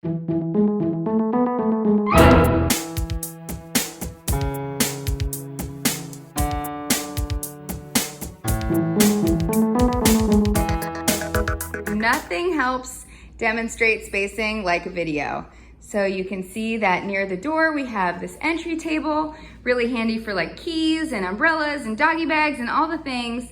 Nothing helps demonstrate spacing like a video. So you can see that near the door we have this entry table, really handy for like keys and umbrellas and doggy bags and all the things.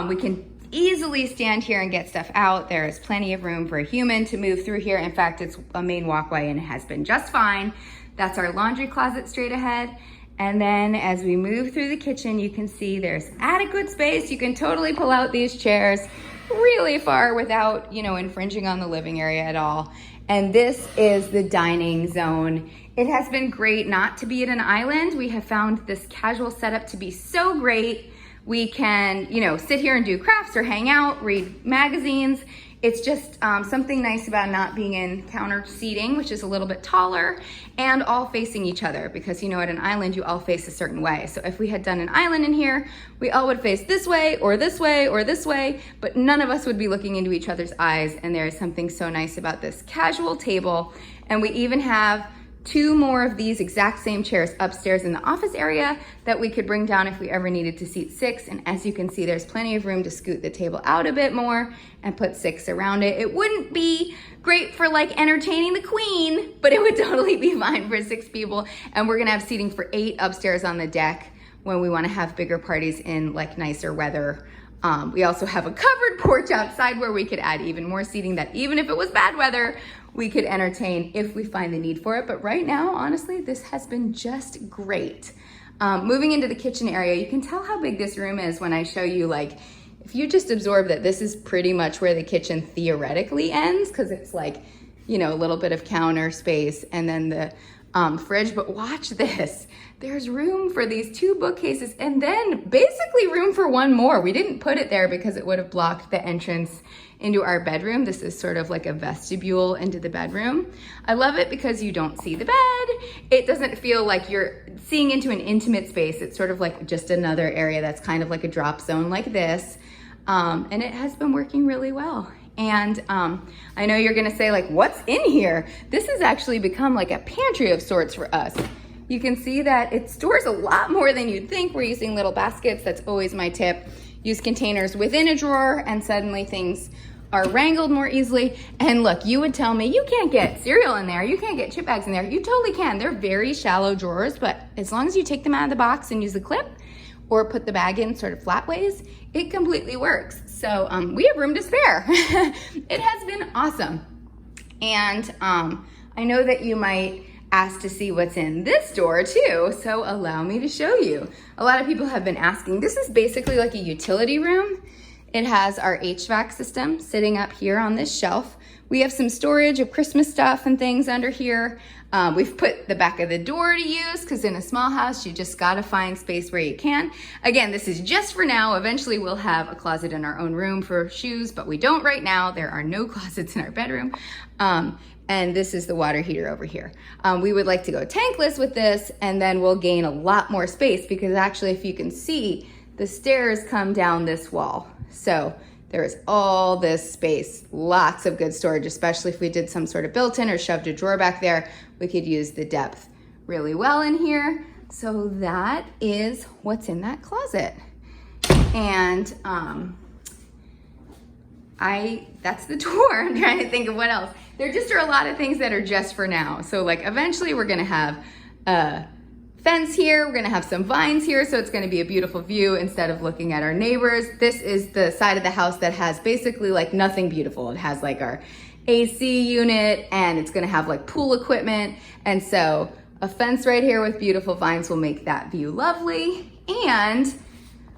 We can easily stand here and get stuff out. There is plenty of room for a human to move through here. In fact, it's a main walkway and it has been just fine. That's our laundry closet straight ahead. And then as we move through the kitchen, you can see there's adequate space. You can totally pull out these chairs really far without, infringing on the living area at all. And this is the dining zone. It has been great not to be at an island. We have found this casual setup to be so great. We can, sit here and do crafts or hang out, read magazines. It's just something nice about not being in counter seating, which is a little bit taller, and all facing each other, because at an island, you all face a certain way. So if we had done an island in here, we all would face this way, or this way, or this way, but none of us would be looking into each other's eyes. And there is something so nice about this casual table. And we even have 2 more of these exact same chairs upstairs in the office area that we could bring down if we ever needed to seat 6. And as you can see, there's plenty of room to scoot the table out a bit more and put 6 around it. It wouldn't be great for like entertaining the queen, but it would totally be fine for 6 people. And we're gonna have seating for 8 upstairs on the deck when we wanna have bigger parties in like nicer weather. We also have a covered porch outside where we could add even more seating that even if it was bad weather, we could entertain if we find the need for it. But right now, honestly, this has been just great. Moving into the kitchen area, you can tell how big this room is when I show you, like, if you just absorb that this is pretty much where the kitchen theoretically ends, because it's like, a little bit of counter space and then the fridge. But watch this. There's room for these 2 bookcases and then basically room for 1 more. We didn't put it there because it would have blocked the entrance into our bedroom. This is sort of like a vestibule into the bedroom. I love it because you don't see the bed. It doesn't feel like you're seeing into an intimate space. It's sort of like just another area that's kind of like a drop zone like this. And it has been working really well. And I know you're gonna say, like, what's in here? This has actually become like a pantry of sorts for us. You can see that it stores a lot more than you'd think. We're using little baskets. That's always my tip. Use containers within a drawer and suddenly things are wrangled more easily. And look, you would tell me you can't get cereal in there, you can't get chip bags in there. You totally can. They're very shallow drawers, but as long as you take them out of the box and use the clip or put the bag in sort of flat ways, it completely works. So we have room to spare. It has been awesome. And I know that you might ask to see what's in this door too, so allow me to show you. A lot of people have been asking. This is basically like a utility room. It has our HVAC system sitting up here on this shelf. We have some storage of Christmas stuff and things under here. We've put the back of the door to use because in a small house, you just gotta find space where you can. Again, this is just for now. Eventually we'll have a closet in our own room for shoes, but we don't right now. There are no closets in our bedroom. And this is the water heater over here. We would like to go tankless with this, and then we'll gain a lot more space because actually, if you can see, the stairs come down this wall. So there is all this space, lots of good storage, especially if we did some sort of built-in or shoved a drawer back there, we could use the depth really well in here. So that is what's in that closet. And that's the tour. I'm trying to think of what else. There just are a lot of things that are just for now. So like eventually we're gonna have a fence here, we're gonna have some vines here, so it's gonna be a beautiful view instead of looking at our neighbors. This is the side of the house that has basically like nothing beautiful. It has like our AC unit and it's gonna have like pool equipment. And so a fence right here with beautiful vines will make that view lovely. And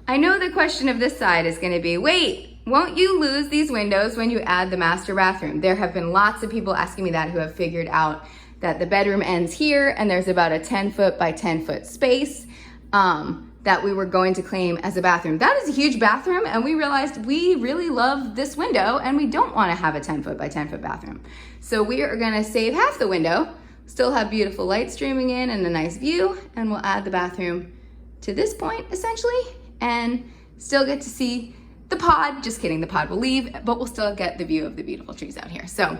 I know the question of this side is gonna be, wait, won't you lose these windows when you add the master bathroom? There have been lots of people asking me that who have figured out that the bedroom ends here and there's about a 10-foot by 10-foot space that we were going to claim as a bathroom. That is a huge bathroom, and we realized we really love this window and we don't want to have a 10-foot by 10-foot bathroom. So we are gonna save half the window, still have beautiful light streaming in and a nice view, and we'll add the bathroom to this point essentially and still get to see the pod. Just kidding, the pod will leave, but we'll still get the view of the beautiful trees out here. So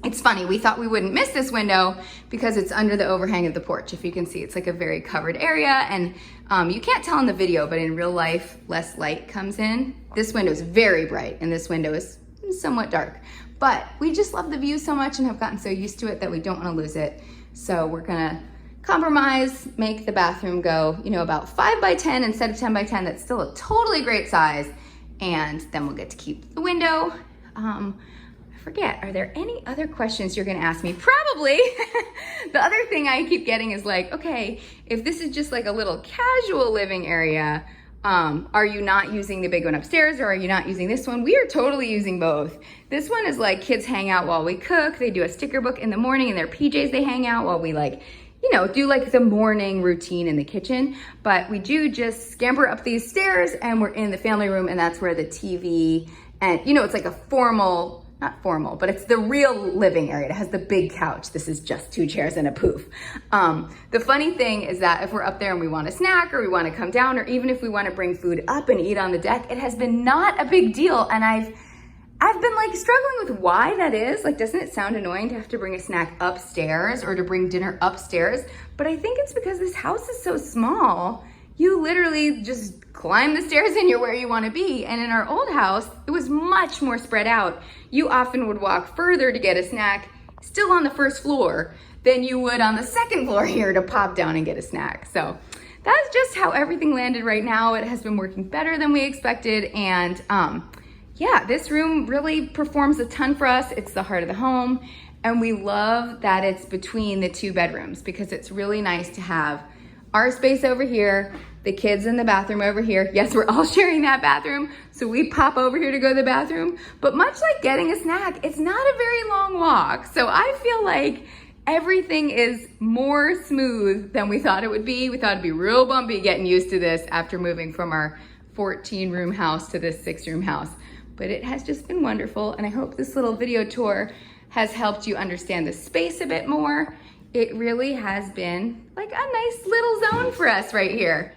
It's funny, we thought we wouldn't miss this window because it's under the overhang of the porch. If you can see, it's like a very covered area, and you can't tell in the video, but in real life, less light comes in. This window is very bright, and this window is somewhat dark. But we just love the view so much and have gotten so used to it that we don't want to lose it. So we're gonna compromise, make the bathroom go, you know, about 5 by 10 instead of 10 by 10. That's still a totally great size. And then we'll get to keep the window. I forget, are there any other questions you're gonna ask me? Probably. The other thing I keep getting is like, okay, if this is just like a little casual living area, are you not using the big one upstairs, or are you not using this one? We are totally using both. This one is like kids hang out while we cook. They do a sticker book in the morning in their PJs. They hang out while we like, you know, do like the morning routine in the kitchen. But we do just scamper up these stairs and we're in the family room, and that's where the TV and, you know, it's like a formal, not formal, but it's the real living area. It has the big couch. This is just 2 chairs and a poof. The funny thing is that if we're up there and we want a snack, or we want to come down, or even if we want to bring food up and eat on the deck, it has been not a big deal. And I've been like struggling with why that is. Like, doesn't it sound annoying to have to bring a snack upstairs or to bring dinner upstairs? But I think it's because this house is so small. You literally just climb the stairs and you're where you want to be. And in our old house, it was much more spread out. You often would walk further to get a snack, still on the first floor, than you would on the second floor here to pop down and get a snack. So that's just how everything landed right now. It has been working better than we expected. And yeah, this room really performs a ton for us. It's the heart of the home. And we love that it's between the 2 bedrooms, because it's really nice to have our space over here, the kids in the bathroom over here. Yes, we're all sharing that bathroom, so we pop over here to go to the bathroom. But much like getting a snack, it's not a very long walk. So I feel like everything is more smooth than we thought it would be. We thought it'd be real bumpy getting used to this after moving from our 14-room house to this 6-room house. But it has just been wonderful, and I hope this little video tour has helped you understand the space a bit more. It really has been like a nice little zone for us right here.